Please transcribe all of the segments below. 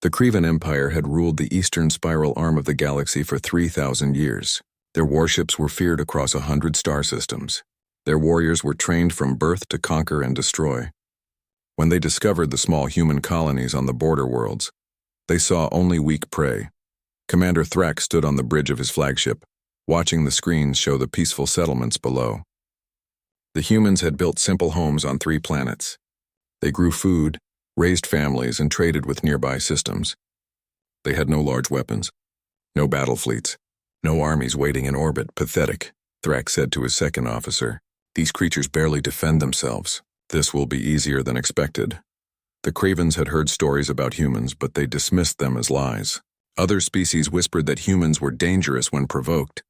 The Crevan Empire had ruled the eastern spiral arm of the galaxy for 3,000 years. Their warships were feared across 100 star systems. Their warriors were trained from birth to conquer and destroy. When they discovered the small human colonies on the border worlds, they saw only weak prey. Commander Thrak stood on the bridge of his flagship, watching the screens show the peaceful settlements below. The humans had built simple homes on 3 planets. They grew food, raised families, and traded with nearby systems. They had no large weapons, no battle fleets, no armies waiting in orbit. Pathetic, Thrak said to his second officer. These creatures barely defend themselves. This will be easier than expected. The Cravens had heard stories about humans, but they dismissed them as lies. Other species whispered that humans were dangerous when provoked,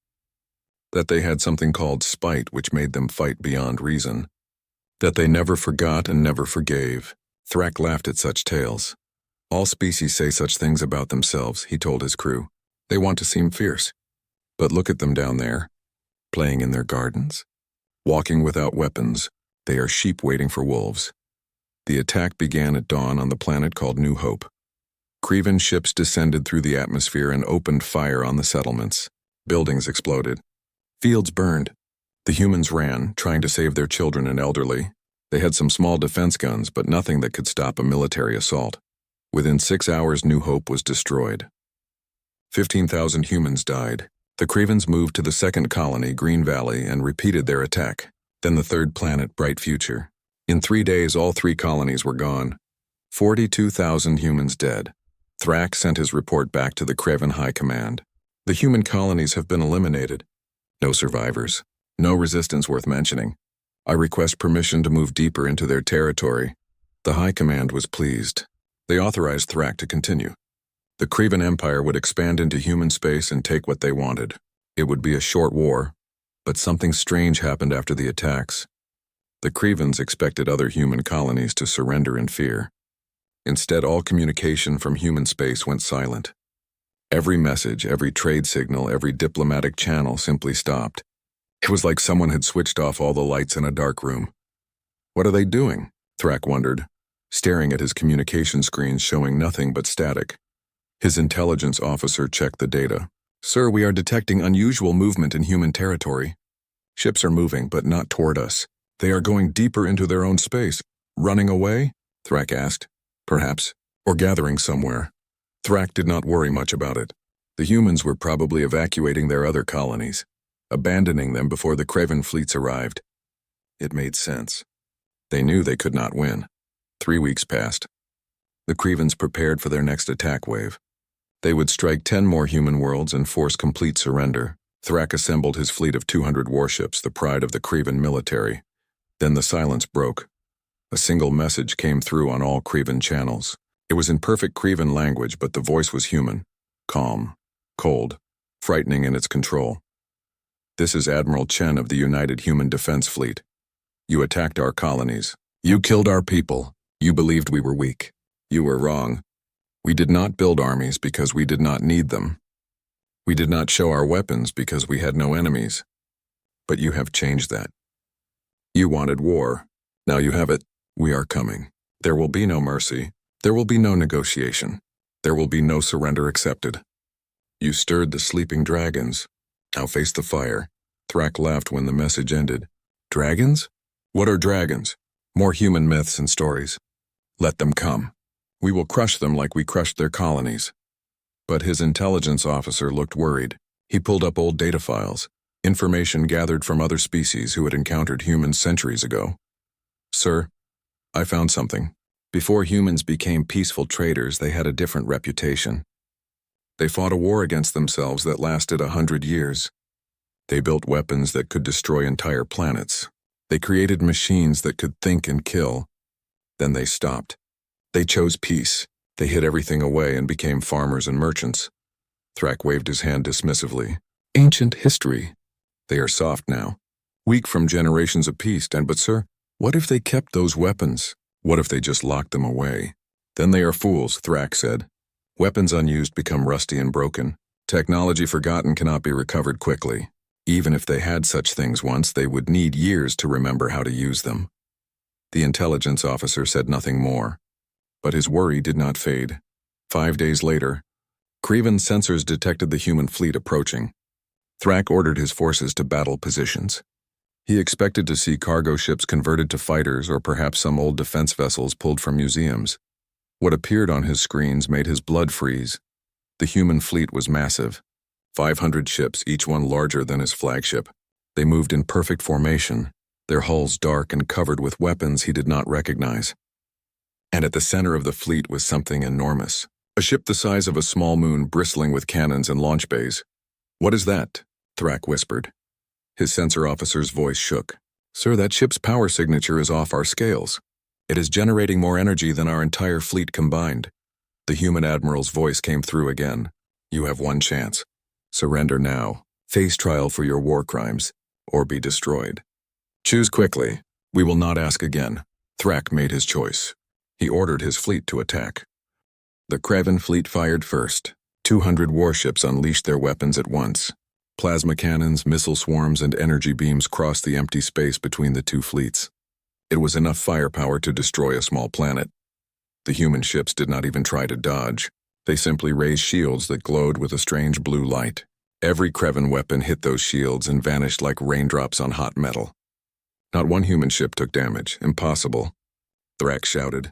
that they had something called spite which made them fight beyond reason, that they never forgot and never forgave. Thrak laughed at such tales. All species say such things about themselves, he told his crew. They want to seem fierce. But look at them down there, playing in their gardens, walking without weapons. They are sheep waiting for wolves. The attack began at dawn on the planet called New Hope. Crevan ships descended through the atmosphere and opened fire on the settlements. Buildings exploded. Fields burned. The humans ran, trying to save their children and elderly. They had some small defense guns, but nothing that could stop a military assault. Within 6 hours, New Hope was destroyed. 15,000 humans died. The Cravens moved to the second colony, Green Valley, and repeated their attack. Then the third planet, Bright Future. In 3 days, all 3 colonies were gone. 42,000 humans dead. Thrak sent his report back to the Craven High Command. The human colonies have been eliminated. No survivors. No resistance worth mentioning. I request permission to move deeper into their territory. The High Command was pleased. They authorized Thrak to continue. The Crevan Empire would expand into human space and take what they wanted. It would be a short war, but something strange happened after the attacks. The Crevans expected other human colonies to surrender in fear. Instead, all communication from human space went silent. Every message, every trade signal, every diplomatic channel simply stopped. It was like someone had switched off all the lights in a dark room. What are they doing? Thrak wondered, staring at his communication screens showing nothing but static. His intelligence officer checked the data. Sir, we are detecting unusual movement in human territory. Ships are moving, but not toward us. They are going deeper into their own space. Running away? Thrak asked. Perhaps. Or gathering somewhere. Thrak did not worry much about it. The humans were probably evacuating their other colonies, abandoning them before the Craven fleets arrived. It made sense. They knew they could not win. 3 weeks passed. The Crevens prepared for their next attack wave. They would strike 10 more human worlds and force complete surrender. Thrak assembled his fleet of 200 warships, the pride of the Crevan military. Then the silence broke. A single message came through on all Crevan channels. It was in perfect Crevan language, but the voice was human. Calm, cold, frightening in its control. This is Admiral Chen of the United Human Defense Fleet. You attacked our colonies. You killed our people. You believed we were weak. You were wrong. We did not build armies because we did not need them. We did not show our weapons because we had no enemies. But you have changed that. You wanted war. Now you have it. We are coming. There will be no mercy. There will be no negotiation. There will be no surrender accepted. You stirred the sleeping dragons. Now face the fire. Thrak laughed when the message ended. Dragons? What are dragons? More human myths and stories. Let them come. We will crush them like we crushed their colonies. But his intelligence officer looked worried. He pulled up old data files, information gathered from other species who had encountered humans centuries ago. Sir, I found something. Before humans became peaceful traders, they had a different reputation. They fought a war against themselves that lasted 100 years. They built weapons that could destroy entire planets. They created machines that could think and kill. Then they stopped. They chose peace. They hid everything away and became farmers and merchants. Thrak waved his hand dismissively. Ancient history. They are soft now. Weak from generations of peace, but sir, what if they kept those weapons? What if they just locked them away? Then they are fools, Thrak said. Weapons unused become rusty and broken. Technology forgotten cannot be recovered quickly. Even if they had such things once, they would need years to remember how to use them. The intelligence officer said nothing more, but his worry did not fade. 5 days later, Kreven's sensors detected the human fleet approaching. Thrak ordered his forces to battle positions. He expected to see cargo ships converted to fighters or perhaps some old defense vessels pulled from museums. What appeared on his screens made his blood freeze. The human fleet was massive. 500 ships, each one larger than his flagship. They moved in perfect formation, their hulls dark and covered with weapons he did not recognize. And at the center of the fleet was something enormous. A ship the size of a small moon bristling with cannons and launch bays. "What is that?" Thrak whispered. His sensor officer's voice shook. "Sir, that ship's power signature is off our scales. It is generating more energy than our entire fleet combined." The human admiral's voice came through again. "You have one chance. Surrender now. Face trial for your war crimes, or be destroyed. Choose quickly. We will not ask again." Thrak made his choice. He ordered his fleet to attack. The Kreven fleet fired first. 200 warships unleashed their weapons at once. Plasma cannons, missile swarms, and energy beams crossed the empty space between the two fleets. It was enough firepower to destroy a small planet. The human ships did not even try to dodge. They simply raised shields that glowed with a strange blue light. Every Kreven weapon hit those shields and vanished like raindrops on hot metal. Not one human ship took damage. Impossible. Thrak shouted.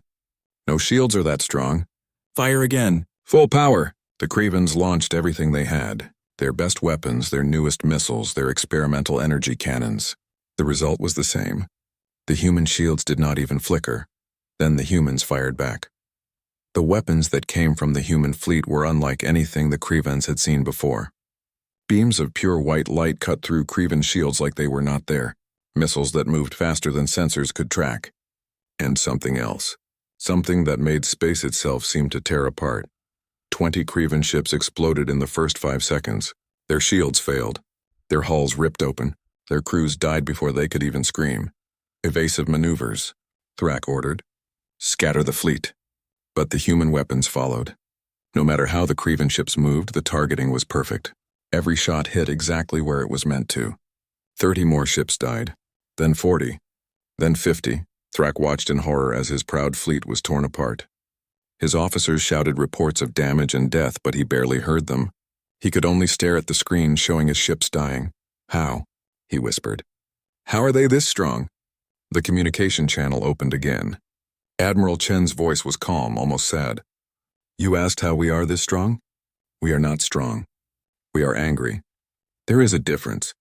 "No shields are that strong. Fire again. Full power." The Krevens launched everything they had. Their best weapons, their newest missiles, their experimental energy cannons. The result was the same. The human shields did not even flicker. Then the humans fired back. The weapons that came from the human fleet were unlike anything the Krevens had seen before. Beams of pure white light cut through Kreven shields like they were not there. Missiles that moved faster than sensors could track. And something else. Something that made space itself seem to tear apart. 20 Kreven ships exploded in the first 5 seconds. Their shields failed. Their hulls ripped open. Their crews died before they could even scream. "Evasive maneuvers," Thrak ordered. "Scatter the fleet." But the human weapons followed. No matter how the Kreven ships moved, the targeting was perfect. Every shot hit exactly where it was meant to. 30 more ships died. Then 40. Then 50. Thrak watched in horror as his proud fleet was torn apart. His officers shouted reports of damage and death, but he barely heard them. He could only stare at the screen showing his ships dying. "How?" he whispered. "How are they this strong?" The communication channel opened again. Admiral Chen's voice was calm, almost sad. "You asked how we are this strong? We are not strong. We are angry. There is a difference.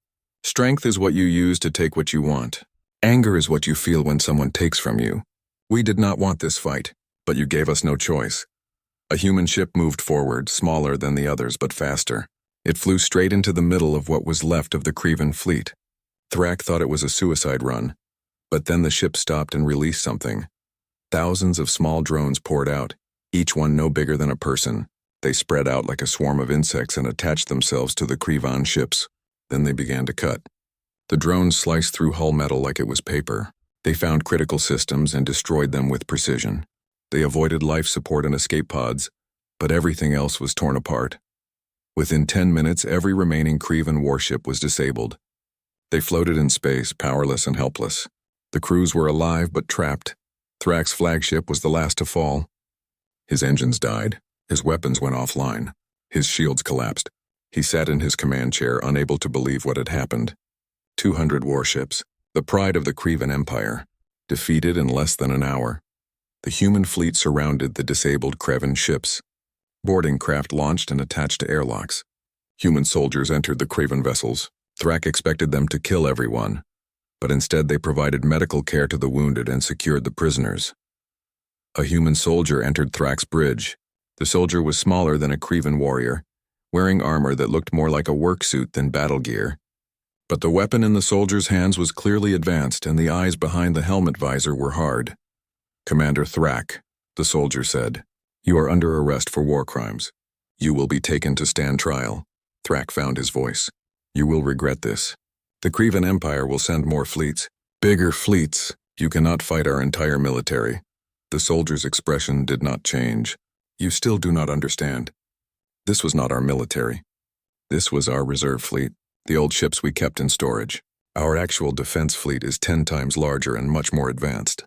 Strength is what you use to take what you want. Anger is what you feel when someone takes from you. We did not want this fight, but you gave us no choice." A human ship moved forward, smaller than the others but faster. It flew straight into the middle of what was left of the Kreven fleet. Thrak thought it was a suicide run, but then the ship stopped and released something. Thousands of small drones poured out, each one no bigger than a person. They spread out like a swarm of insects and attached themselves to the Kreven ships. Then they began to cut. The drones sliced through hull metal like it was paper. They found critical systems and destroyed them with precision. They avoided life support and escape pods, but everything else was torn apart. Within 10 minutes, every remaining Kreven warship was disabled. They floated in space, powerless and helpless. The crews were alive but trapped. Thrak's flagship was the last to fall. His engines died. His weapons went offline. His shields collapsed. He sat in his command chair, unable to believe what had happened. 200 warships, the pride of the Kreven Empire, defeated in less than an hour. The human fleet surrounded the disabled Kreven ships. Boarding craft launched and attached to airlocks. Human soldiers entered the Kreven vessels. Thrak expected them to kill everyone, but instead they provided medical care to the wounded and secured the prisoners. A human soldier entered Thrak's bridge. The soldier was smaller than a Kreven warrior, wearing armor that looked more like a work suit than battle gear. But the weapon in the soldier's hands was clearly advanced, and the eyes behind the helmet visor were hard. "Commander Thrak," the soldier said, "you are under arrest for war crimes. You will be taken to stand trial." Thrak found his voice. "You will regret this. The Kreven Empire will send more fleets. Bigger fleets. You cannot fight our entire military." The soldier's expression did not change. "You still do not understand. This was not our military. This was our reserve fleet, the old ships we kept in storage. Our actual defense fleet is 10 times larger and much more advanced.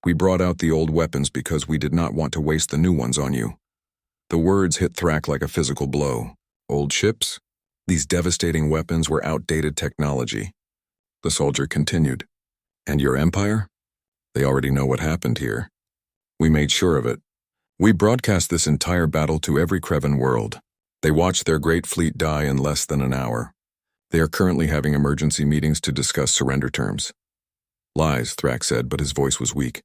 We brought out the old weapons because we did not want to waste the new ones on you." The words hit Thrak like a physical blow. Old ships? These devastating weapons were outdated technology. The soldier continued. And your empire? They already know what happened here. We made sure of it. We broadcast this entire battle to every Krevan world. They watched their great fleet die in less than an hour. They are currently having emergency meetings to discuss surrender terms. Lies, Thrak said, but his voice was weak.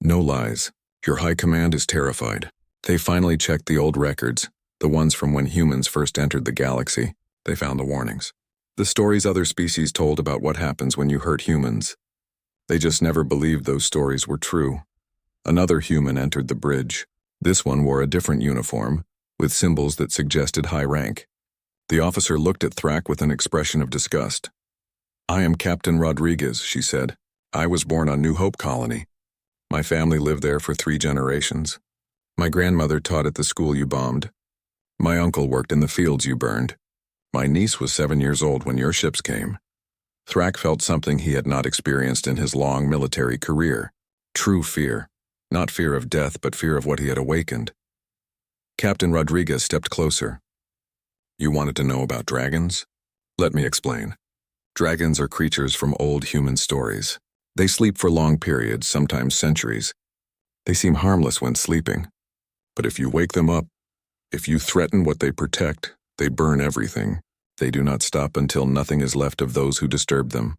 No lies. Your high command is terrified. They finally checked the old records, the ones from when humans first entered the galaxy. They found the warnings. The stories other species told about what happens when you hurt humans. They just never believed those stories were true. Another human entered the bridge. This one wore a different uniform, with symbols that suggested high rank. The officer looked at Thrak with an expression of disgust. I am Captain Rodriguez, she said. I was born on New Hope Colony. My family lived there for 3 generations. My grandmother taught at the school you bombed. My uncle worked in the fields you burned. My niece was 7 years old when your ships came. Thrak felt something he had not experienced in his long military career. True fear. Not fear of death, but fear of what he had awakened. Captain Rodriguez stepped closer. You wanted to know about dragons? Let me explain. Dragons are creatures from old human stories. They sleep for long periods, sometimes centuries. They seem harmless when sleeping. But if you wake them up, if you threaten what they protect, they burn everything. They do not stop until nothing is left of those who disturb them.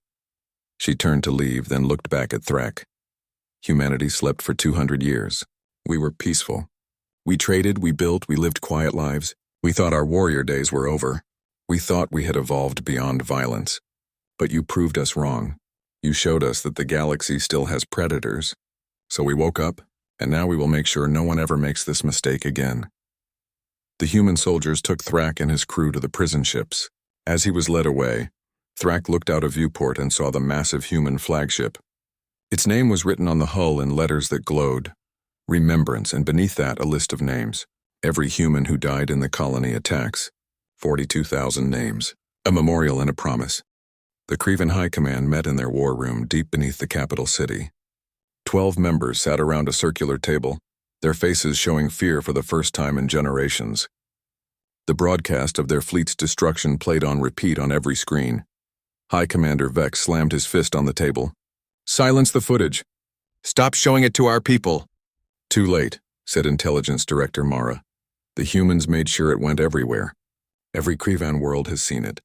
She turned to leave, then looked back at Thrak. Humanity slept for 200 years. We were peaceful. We traded, we built, we lived quiet lives. We thought our warrior days were over. We thought we had evolved beyond violence. But you proved us wrong. You showed us that the galaxy still has predators. So we woke up, and now we will make sure no one ever makes this mistake again. The human soldiers took Thrak and his crew to the prison ships. As he was led away, Thrak looked out a viewport and saw the massive human flagship. Its name was written on the hull in letters that glowed. Remembrance, and beneath that a list of names. Every human who died in the colony attacks. 42,000 names. A memorial and a promise. The Krevan High Command met in their war room deep beneath the capital city. 12 members sat around a circular table, their faces showing fear for the first time in generations. The broadcast of their fleet's destruction played on repeat on every screen. High Commander Vex slammed his fist on the table. Silence the footage. Stop showing it to our people. Too late, said Intelligence Director Mara. The humans made sure it went everywhere. Every Krevan world has seen it.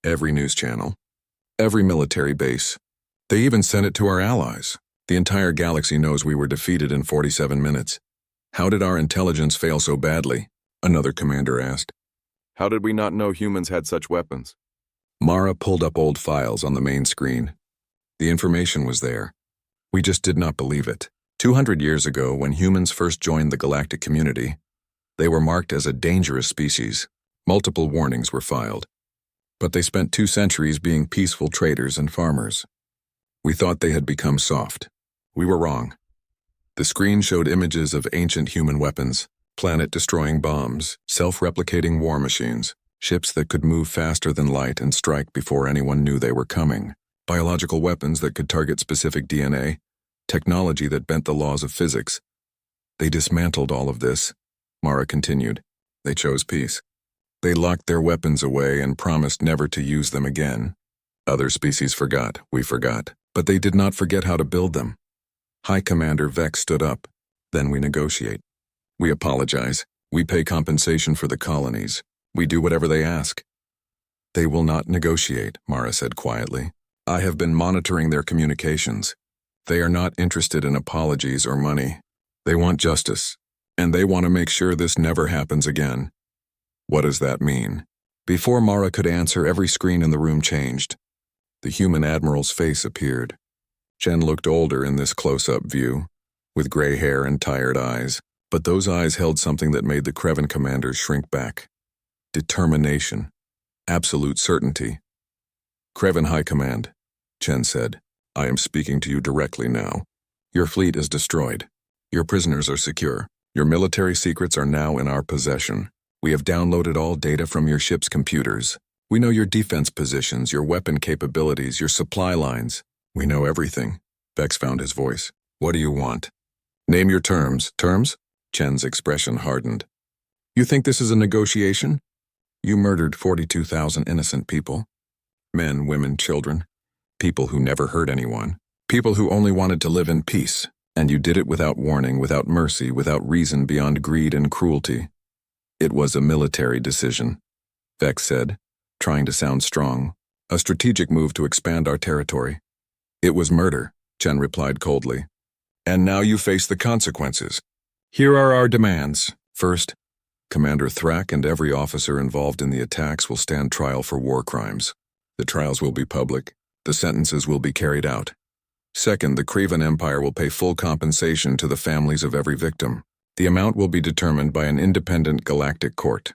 Every news channel. Every military base. They even sent it to our allies. The entire galaxy knows we were defeated in 47 minutes. How did our intelligence fail so badly? Another commander asked. How did we not know humans had such weapons? Mara pulled up old files on the main screen. The information was there. We just did not believe it. 200 years ago, when humans first joined the galactic community, they were marked as a dangerous species. Multiple warnings were filed. But they spent 2 centuries being peaceful traders and farmers. We thought they had become soft. We were wrong. The screen showed images of ancient human weapons, planet-destroying bombs, self-replicating war machines, ships that could move faster than light and strike before anyone knew they were coming, biological weapons that could target specific DNA, technology that bent the laws of physics. They dismantled all of this, Mara continued. They chose peace. They locked their weapons away and promised never to use them again. Other species forgot, we forgot, but they did not forget how to build them. High Commander Vex stood up. Then we negotiate. We apologize. We pay compensation for the colonies. We do whatever they ask. They will not negotiate, Mara said quietly. I have been monitoring their communications. They are not interested in apologies or money. They want justice, and they want to make sure this never happens again. What does that mean? Before Mara could answer, every screen in the room changed. The human admiral's face appeared. Chen looked older in this close-up view, with gray hair and tired eyes, but those eyes held something that made the Krevan commanders shrink back. Determination. Absolute certainty. Krevan High Command, Chen said. I am speaking to you directly now. Your fleet is destroyed. Your prisoners are secure. Your military secrets are now in our possession. We have downloaded all data from your ship's computers. We know your defense positions, your weapon capabilities, your supply lines. We know everything. Vex found his voice. What do you want? Name your terms. Terms? Chen's expression hardened. You think this is a negotiation? You murdered 42,000 innocent people. Men, women, children. People who never hurt anyone. People who only wanted to live in peace. And you did it without warning, without mercy, without reason beyond greed and cruelty. It was a military decision, Vex said, trying to sound strong. A strategic move to expand our territory. It was murder, Chen replied coldly. And now you face the consequences. Here are our demands. First, Commander Thrak and every officer involved in the attacks will stand trial for war crimes. The trials will be public. The sentences will be carried out. Second, the Kreven Empire will pay full compensation to the families of every victim. The amount will be determined by an independent galactic court.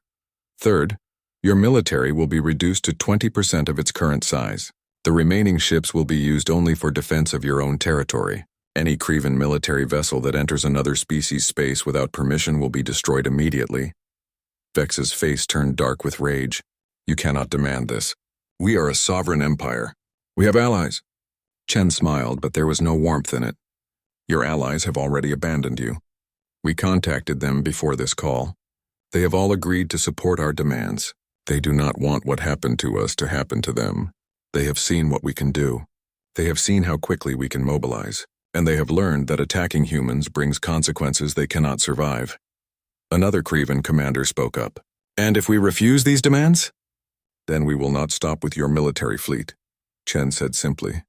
Third, your military will be reduced to 20% of its current size. The remaining ships will be used only for defense of your own territory. Any Kreven military vessel that enters another species' space without permission will be destroyed immediately. Vex's face turned dark with rage. You cannot demand this. We are a sovereign empire. We have allies. Chen smiled, but there was no warmth in it. Your allies have already abandoned you. We contacted them before this call. They have all agreed to support our demands. They do not want what happened to us to happen to them. They have seen what we can do. They have seen how quickly we can mobilize. And they have learned that attacking humans brings consequences they cannot survive. Another Kreven commander spoke up. And if we refuse these demands? Then we will not stop with your military fleet, Chen said simply.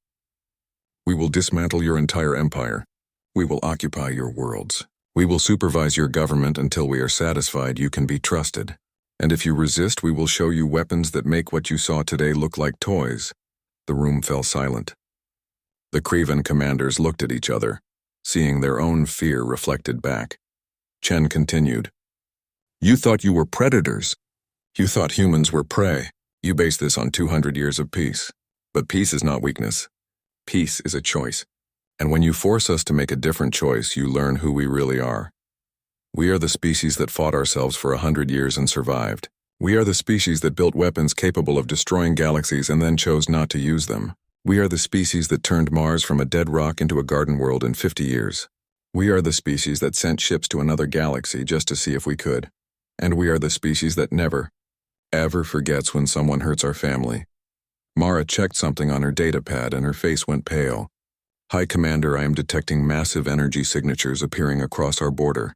We will dismantle your entire empire. We will occupy your worlds. We will supervise your government until we are satisfied you can be trusted. And if you resist, we will show you weapons that make what you saw today look like toys. The room fell silent. The Kreven commanders looked at each other, seeing their own fear reflected back. Chen continued. You thought you were predators. You thought humans were prey. You base this on 200 years of peace. But peace is not weakness. Peace is a choice. And when you force us to make a different choice, you learn who we really are. We are the species that fought ourselves for 100 years and survived. We are the species that built weapons capable of destroying galaxies and then chose not to use them. We are the species that turned Mars from a dead rock into a garden world in 50 years. We are the species that sent ships to another galaxy just to see if we could. And we are the species that never, ever forgets when someone hurts our family. Mara checked something on her datapad and her face went pale. High Commander, I am detecting massive energy signatures appearing across our border.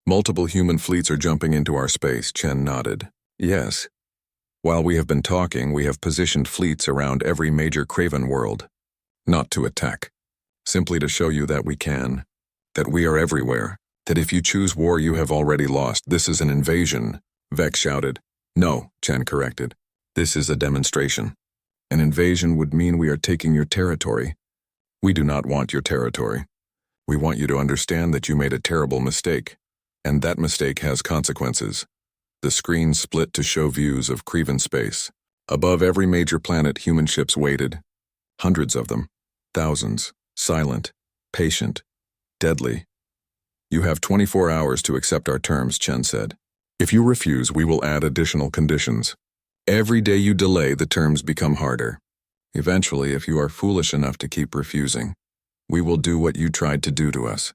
Multiple human fleets are jumping into our space, Chen nodded. Yes. While we have been talking, we have positioned fleets around every major Kreven world. Not to attack. Simply to show you that we can. That we are everywhere. That if you choose war, you have already lost. This is an invasion, Vex shouted. No, Chen corrected. This is a demonstration. An invasion would mean we are taking your territory. We do not want your territory. We want you to understand that you made a terrible mistake. And that mistake has consequences. The screen split to show views of Kreven space. Above every major planet, human ships waited. Hundreds of them. Thousands. Silent. Patient. Deadly. You have 24 hours to accept our terms, Chen said. If you refuse, we will add additional conditions. Every day you delay, the terms become harder. Eventually, if you are foolish enough to keep refusing, we will do what you tried to do to us.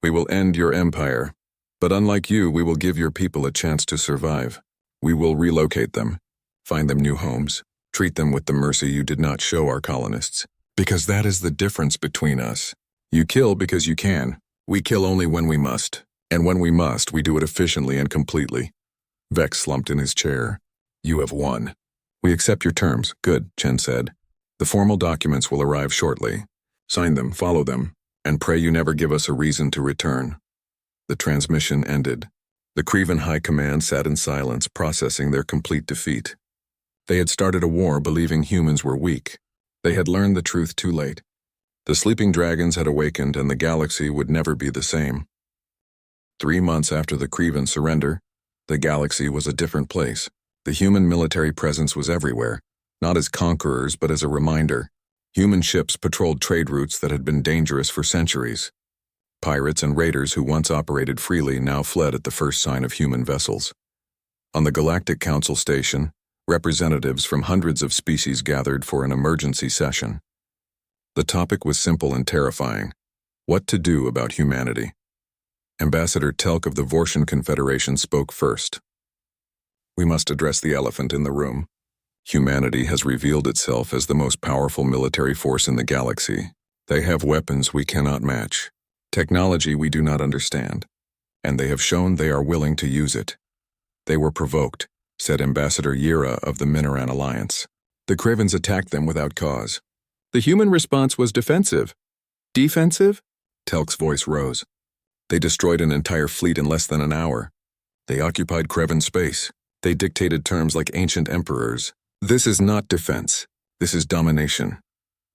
We will end your empire, but unlike you, we will give your people a chance to survive. We will relocate them, find them new homes, treat them with the mercy you did not show our colonists. Because that is the difference between us. You kill because you can. We kill only when we must. And when we must, we do it efficiently and completely. Vex slumped in his chair. You have won. We accept your terms. Good, Chen said. The formal documents will arrive shortly. Sign them, follow them, and pray you never give us a reason to return. The transmission ended. The Kreven High Command sat in silence, processing their complete defeat. They had started a war believing humans were weak. They had learned the truth too late. The sleeping dragons had awakened and the galaxy would never be the same. 3 months after the Kreven surrender, the galaxy was a different place. The human military presence was everywhere, not as conquerors but as a reminder. Human ships patrolled trade routes that had been dangerous for centuries. Pirates and raiders who once operated freely now fled at the first sign of human vessels. On the Galactic Council station, representatives from hundreds of species gathered for an emergency session. The topic was simple and terrifying: what to do about humanity. Ambassador Telk of the Vortian Confederation spoke first. We must address the elephant in the room. Humanity has revealed itself as the most powerful military force in the galaxy. They have weapons we cannot match, technology we do not understand, and they have shown they are willing to use it. They were provoked, said Ambassador Yira of the Minoran Alliance. The Cravens attacked them without cause. The human response was defensive. Defensive? Telk's voice rose. They destroyed an entire fleet in less than an hour. They occupied Kreven space. They dictated terms like ancient emperors. This is not defense. This is domination.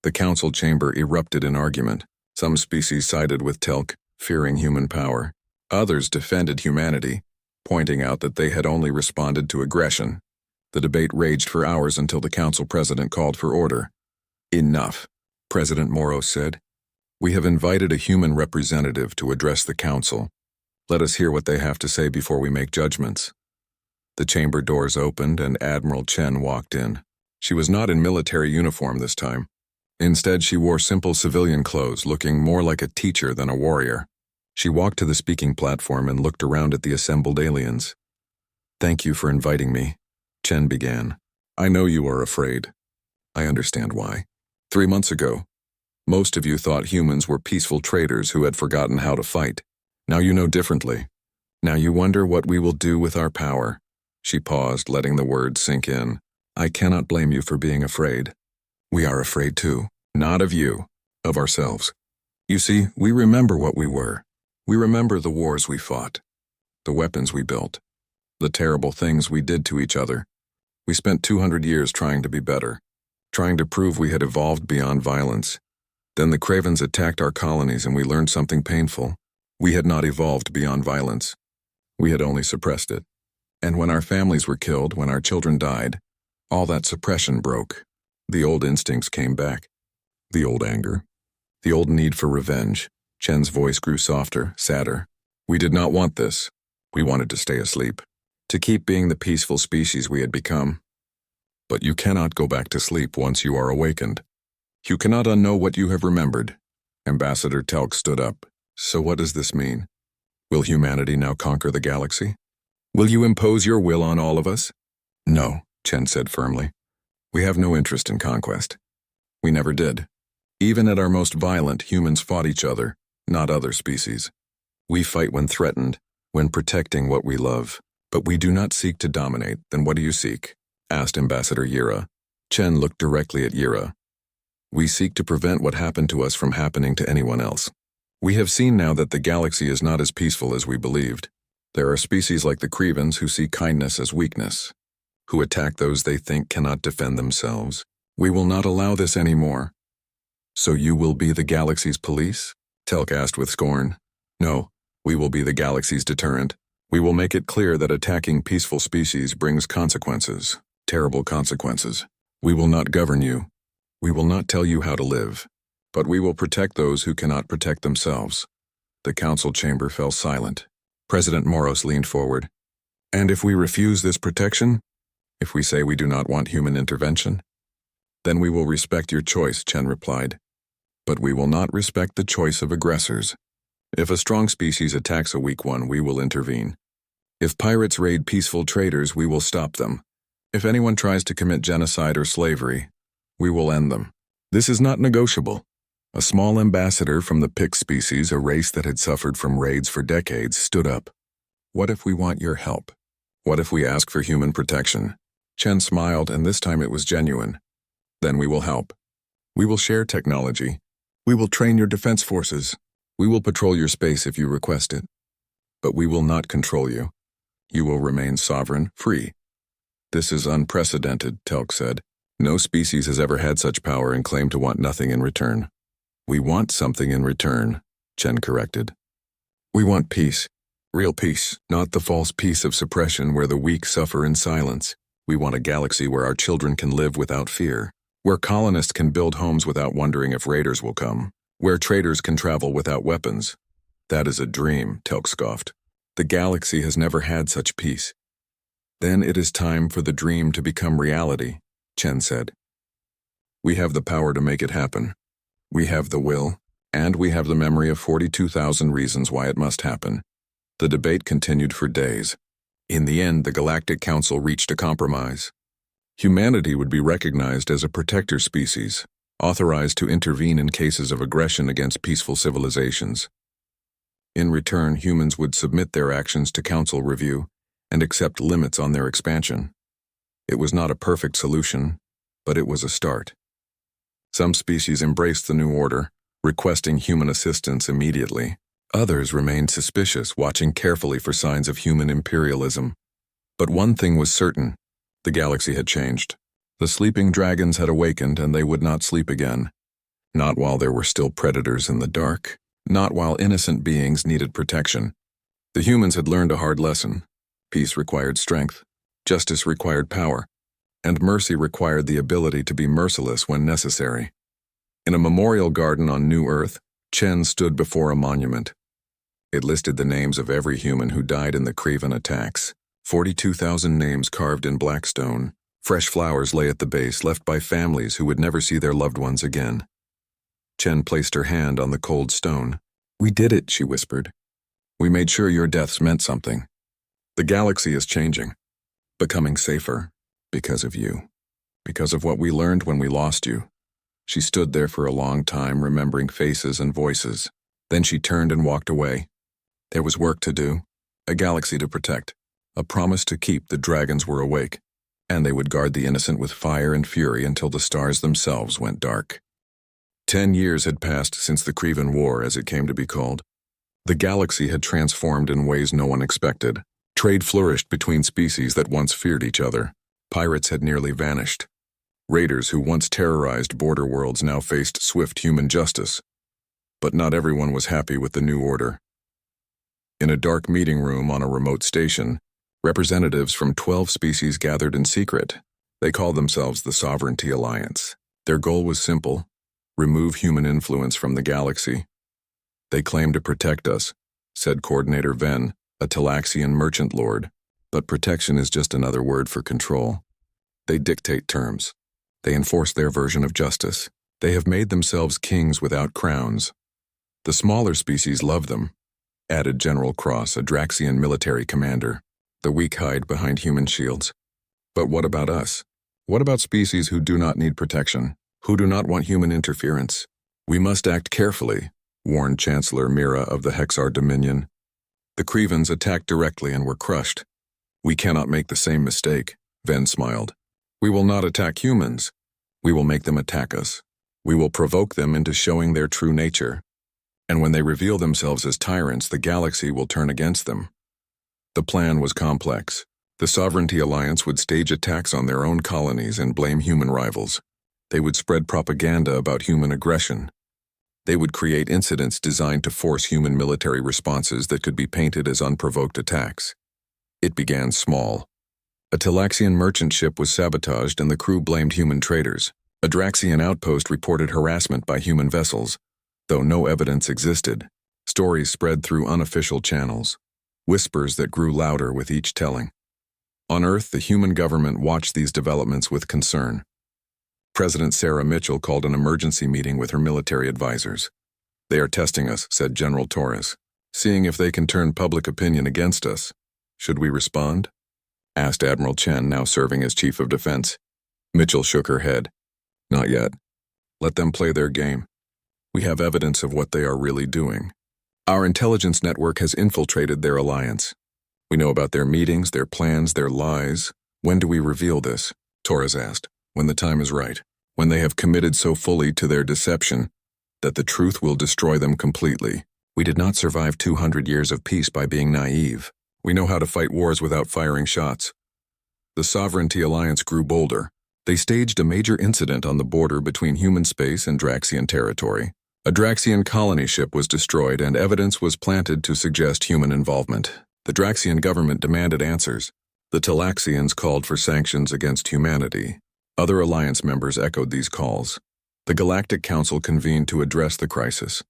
The council chamber erupted in argument. Some species sided with Telk, fearing human power. Others defended humanity, pointing out that they had only responded to aggression. The debate raged for hours until the council president called for order. Enough, President Moros said. We have invited a human representative to address the council. Let us hear what they have to say before we make judgments. The chamber doors opened and Admiral Chen walked in. She was not in military uniform this time. Instead, she wore simple civilian clothes, looking more like a teacher than a warrior. She walked to the speaking platform and looked around at the assembled aliens. Thank you for inviting me, Chen began. I know you are afraid. I understand why. 3 months ago, most of you thought humans were peaceful traders who had forgotten how to fight. Now you know differently. Now you wonder what we will do with our power. She paused, letting the words sink in. I cannot blame you for being afraid. We are afraid too. Not of you, of ourselves. You see, we remember what we were. We remember the wars we fought, the weapons we built, the terrible things we did to each other. We spent 200 years trying to be better, trying to prove we had evolved beyond violence. Then the Cravens attacked our colonies and we learned something painful. We had not evolved beyond violence. We had only suppressed it. And when our families were killed, when our children died, all that suppression broke. The old instincts came back. The old anger. The old need for revenge. Chen's voice grew softer, sadder. We did not want this. We wanted to stay asleep, to keep being the peaceful species we had become. But you cannot go back to sleep once you are awakened. You cannot unknow what you have remembered. Ambassador Telk stood up. So what does this mean? Will humanity now conquer the galaxy? Will you impose your will on all of us? No, Chen said firmly. We have no interest in conquest. We never did. Even at our most violent, humans fought each other, not other species. We fight when threatened, when protecting what we love. But we do not seek to dominate. Then what do you seek? Asked Ambassador Yira. Chen looked directly at Yira. We seek to prevent what happened to us from happening to anyone else. We have seen now that the galaxy is not as peaceful as we believed. There are species like the Cravens who see kindness as weakness, who attack those they think cannot defend themselves. We will not allow this anymore. So you will be the galaxy's police? Telk asked with scorn. No, we will be the galaxy's deterrent. We will make it clear that attacking peaceful species brings consequences, terrible consequences. We will not govern you. We will not tell you how to live. But we will protect those who cannot protect themselves. The council chamber fell silent. President Moros leaned forward. And if we refuse this protection? If we say we do not want human intervention? Then we will respect your choice, Chen replied. But we will not respect the choice of aggressors. If a strong species attacks a weak one, we will intervene. If pirates raid peaceful traders, we will stop them. If anyone tries to commit genocide or slavery, we will end them. This is not negotiable. A small ambassador from the Pick species, a race that had suffered from raids for decades, stood up. What if we want your help? What if we ask for human protection? Chen smiled, and this time it was genuine. Then we will help. We will share technology. We will train your defense forces. We will patrol your space if you request it. But we will not control you. You will remain sovereign, free. This is unprecedented, Telk said. No species has ever had such power and claimed to want nothing in return. We want something in return, Chen corrected. We want peace. Real peace, not the false peace of suppression where the weak suffer in silence. We want a galaxy where our children can live without fear, where colonists can build homes without wondering if raiders will come, where traders can travel without weapons. That is a dream, Telk scoffed. The galaxy has never had such peace. Then it is time for the dream to become reality, Chen said. We have the power to make it happen. We have the will, and we have the memory of 42,000 reasons why it must happen. The debate continued for days. In the end, the Galactic Council reached a compromise. Humanity would be recognized as a protector species, authorized to intervene in cases of aggression against peaceful civilizations. In return, humans would submit their actions to council review and accept limits on their expansion. It was not a perfect solution, but it was a start. Some species embraced the new order, requesting human assistance immediately. Others remained suspicious, watching carefully for signs of human imperialism. But one thing was certain: the galaxy had changed. The sleeping dragons had awakened, and they would not sleep again. Not while there were still predators in the dark. Not while innocent beings needed protection. The humans had learned a hard lesson. Peace required strength, justice required power, and mercy required the ability to be merciless when necessary. In a memorial garden on New Earth, Chen stood before a monument. It listed the names of every human who died in the Kraven attacks. 42,000 names carved in black stone. Fresh flowers lay at the base, left by families who would never see their loved ones again. Chen placed her hand on the cold stone. "We did it," she whispered. "We made sure your deaths meant something. The galaxy is changing, becoming safer, because of you. Because of what we learned when we lost you." She stood there for a long time, remembering faces and voices. Then she turned and walked away. There was work to do, a galaxy to protect, a promise to keep. The dragons were awake, and they would guard the innocent with fire and fury until the stars themselves went dark. 10 years had passed since the Kraven War, as it came to be called. The galaxy had transformed in ways no one expected. Trade flourished between species that once feared each other. Pirates had nearly vanished. Raiders who once terrorized border worlds now faced swift human justice. But not everyone was happy with the new order. In a dark meeting room on a remote station, representatives from 12 species gathered in secret. They called themselves the Sovereignty Alliance. Their goal was simple: remove human influence from the galaxy. "They claim to protect us," said Coordinator Ven, a Talaxian merchant lord. "But protection is just another word for control. They dictate terms. They enforce their version of justice. They have made themselves kings without crowns. The smaller species love them," added General Cross, a Draxian military commander. "The weak hide behind human shields. But what about us? What about species who do not need protection, who do not want human interference? We must act carefully," warned Chancellor Mira of the Hexar Dominion. "The Krevans attacked directly and were crushed. We cannot make the same mistake," Ven smiled. "We will not attack humans. We will make them attack us. We will provoke them into showing their true nature. And when they reveal themselves as tyrants, the galaxy will turn against them." The plan was complex. The Sovereignty Alliance would stage attacks on their own colonies and blame human rivals. They would spread propaganda about human aggression. They would create incidents designed to force human military responses that could be painted as unprovoked attacks. It began small. A Talaxian merchant ship was sabotaged and the crew blamed human traitors. A Draxian outpost reported harassment by human vessels. Though no evidence existed, stories spread through unofficial channels, whispers that grew louder with each telling. On Earth, the human government watched these developments with concern. President Sarah Mitchell called an emergency meeting with her military advisors. "They are testing us," said General Torres, "seeing if they can turn public opinion against us. Should we respond?" asked Admiral Chen, now serving as Chief of Defense. Mitchell shook her head. "Not yet. Let them play their game. We have evidence of what they are really doing. Our intelligence network has infiltrated their alliance. We know about their meetings, their plans, their lies. When do we reveal this?" Torres asked. "When the time is right. When they have committed so fully to their deception that the truth will destroy them completely. We did not survive 200 years of peace by being naive. We know how to fight wars without firing shots." The Sovereignty Alliance grew bolder. They staged a major incident on the border between human space and Draxian territory. A Draxian colony ship was destroyed and evidence was planted to suggest human involvement. The Draxian government demanded answers. The Talaxians called for sanctions against humanity. Other alliance members echoed these calls. The Galactic Council convened to address the crisis.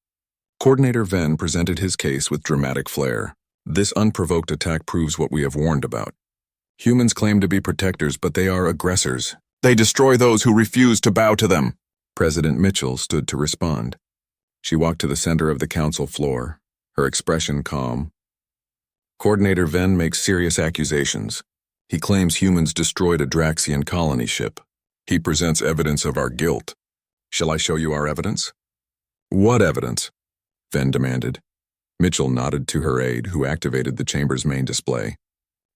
Coordinator Ven presented his case with dramatic flair. "This unprovoked attack proves what we have warned about. Humans claim to be protectors, but they are aggressors. They destroy those who refuse to bow to them." President Mitchell stood to respond. She walked to the center of the council floor, her expression calm. Coordinator Ven makes serious accusations. He claims humans destroyed a Draxian colony ship. He presents evidence of our guilt. Shall I show you our evidence? What evidence? Ven demanded. Mitchell nodded to her aide, who activated the chamber's main display.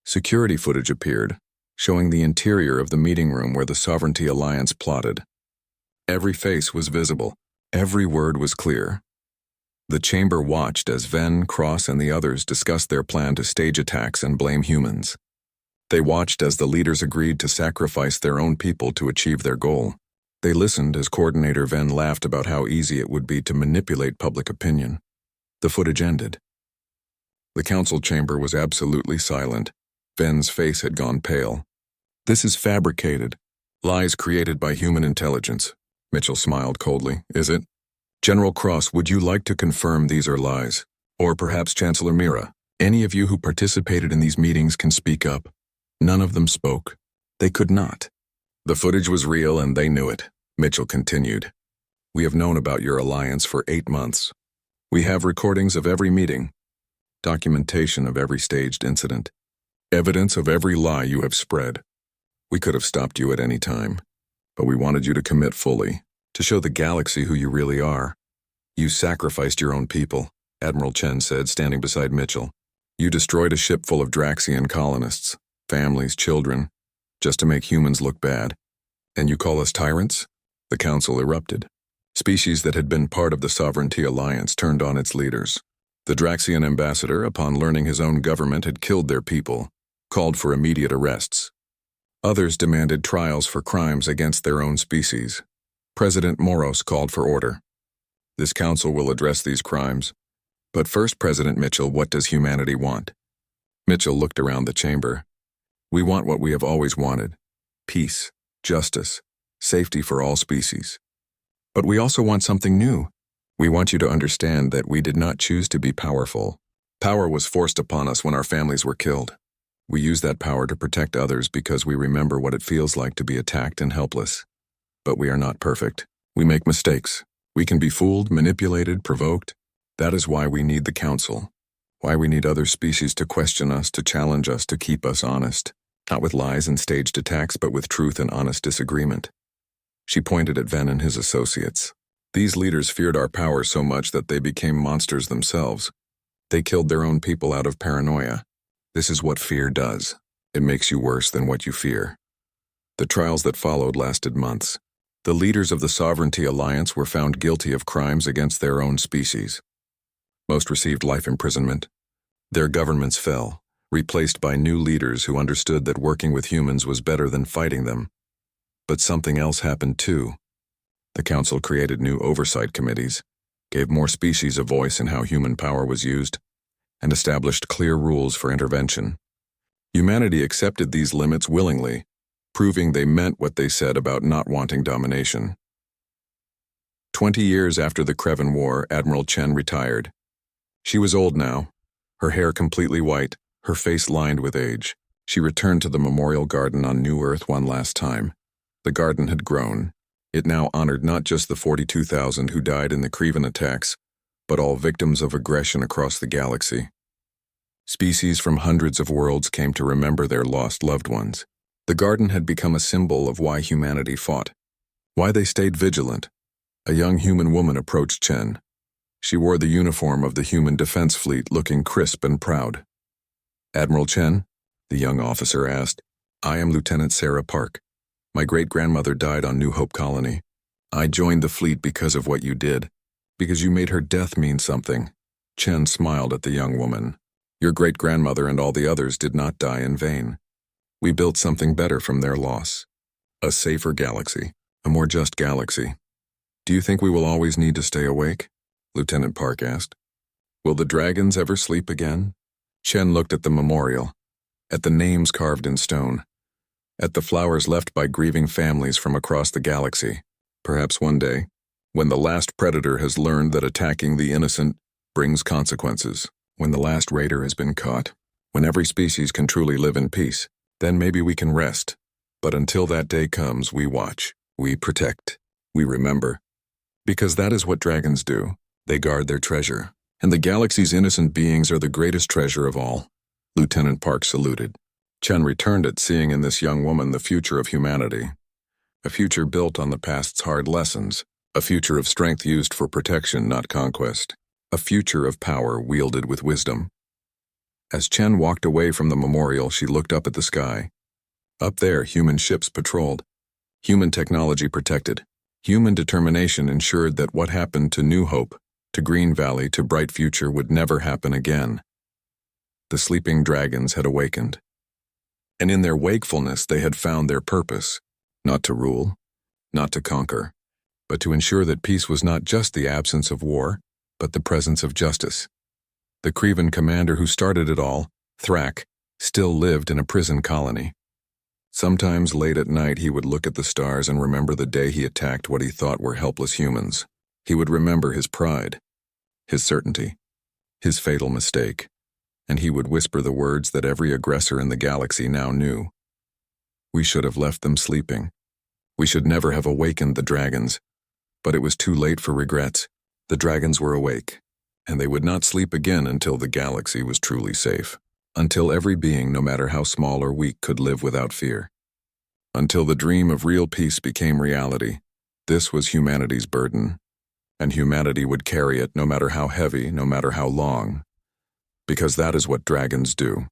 Security footage appeared, showing the interior of the meeting room where the Sovereignty Alliance plotted. Every face was visible. Every word was clear. The chamber watched as Ven, Cross, and the others discussed their plan to stage attacks and blame humans. They watched as the leaders agreed to sacrifice their own people to achieve their goal. They listened as Coordinator Ven laughed about how easy it would be to manipulate public opinion. The footage ended. The council chamber was absolutely silent. Ven's face had gone pale. This is fabricated. Lies created by human intelligence. Mitchell smiled coldly. Is it? General Cross, would you like to confirm these are lies? Or perhaps Chancellor Mira? Any of you who participated in these meetings can speak up. None of them spoke. They could not. The footage was real and they knew it. Mitchell continued. We have known about your alliance for 8 months. We have recordings of every meeting, documentation of every staged incident, evidence of every lie you have spread. We could have stopped you at any time, but we wanted you to commit fully, to show the galaxy who you really are. You sacrificed your own people, Admiral Chen said, standing beside Mitchell. You destroyed a ship full of Draxian colonists, families, children, just to make humans look bad. And you call us tyrants? The council erupted. Species that had been part of the Sovereignty Alliance turned on its leaders. The Draxian ambassador, upon learning his own government had killed their people, called for immediate arrests. Others demanded trials for crimes against their own species. President Moros called for order. This council will address these crimes. But first, President Mitchell, what does humanity want? Mitchell looked around the chamber. We want what we have always wanted. Peace, justice, safety for all species. But we also want something new. We want you to understand that we did not choose to be powerful. Power was forced upon us when our families were killed. We use that power to protect others because we remember what it feels like to be attacked and helpless. But we are not perfect. We make mistakes. We can be fooled, manipulated, provoked. That is why we need the council. Why we need other species to question us, to challenge us, to keep us honest. Not with lies and staged attacks, but with truth and honest disagreement. She pointed at Ven and his associates. These leaders feared our power so much that they became monsters themselves. They killed their own people out of paranoia. This is what fear does. It makes you worse than what you fear. The trials that followed lasted months. The leaders of the Sovereignty Alliance were found guilty of crimes against their own species. Most received life imprisonment. Their governments fell, replaced by new leaders who understood that working with humans was better than fighting them. But something else happened too. The council created new oversight committees, gave more species a voice in how human power was used, and established clear rules for intervention. Humanity accepted these limits willingly, proving they meant what they said about not wanting domination. 20 years after the Kreven War, Admiral Chen retired. She was old now, her hair completely white, her face lined with age. She returned to the memorial garden on New Earth one last time. The garden had grown. It now honored not just the 42,000 who died in the Kreven attacks, but all victims of aggression across the galaxy. Species from hundreds of worlds came to remember their lost loved ones. The garden had become a symbol of why humanity fought, why they stayed vigilant. A young human woman approached Chen. She wore the uniform of the Human Defense Fleet, looking crisp and proud. Admiral Chen, the young officer asked, I am Lieutenant Sarah Park. My great-grandmother died on New Hope Colony. I joined the fleet because of what you did, because you made her death mean something. Chen smiled at the young woman. Your great-grandmother and all the others did not die in vain. We built something better from their loss. A safer galaxy, a more just galaxy. Do you think we will always need to stay awake? Lieutenant Park asked. Will the dragons ever sleep again? Chen looked at the memorial, at the names carved in stone, at the flowers left by grieving families from across the galaxy. Perhaps one day, when the last predator has learned that attacking the innocent brings consequences, when the last raider has been caught, when every species can truly live in peace, then maybe we can rest. But until that day comes, we watch, we protect, we remember. Because that is what dragons do. They guard their treasure. And the galaxy's innocent beings are the greatest treasure of all. Lieutenant Park saluted. Chen returned it, seeing in this young woman the future of humanity. A future built on the past's hard lessons. A future of strength used for protection, not conquest. A future of power wielded with wisdom. As Chen walked away from the memorial, she looked up at the sky. Up there, human ships patrolled. Human technology protected. Human determination ensured that what happened to New Hope, to Green Valley, to Bright Future would never happen again. The sleeping dragons had awakened. And in their wakefulness they had found their purpose, not to rule, not to conquer, but to ensure that peace was not just the absence of war, but the presence of justice. The Crevan commander who started it all, Thrak, still lived in a prison colony. Sometimes late at night he would look at the stars and remember the day he attacked what he thought were helpless humans. He would remember his pride, his certainty, his fatal mistake, and he would whisper the words that every aggressor in the galaxy now knew. We should have left them sleeping. We should never have awakened the dragons. But it was too late for regrets. The dragons were awake, and they would not sleep again until the galaxy was truly safe. Until every being, no matter how small or weak, could live without fear. Until the dream of real peace became reality. This was humanity's burden, and humanity would carry it no matter how heavy, no matter how long. Because that is what dragons do.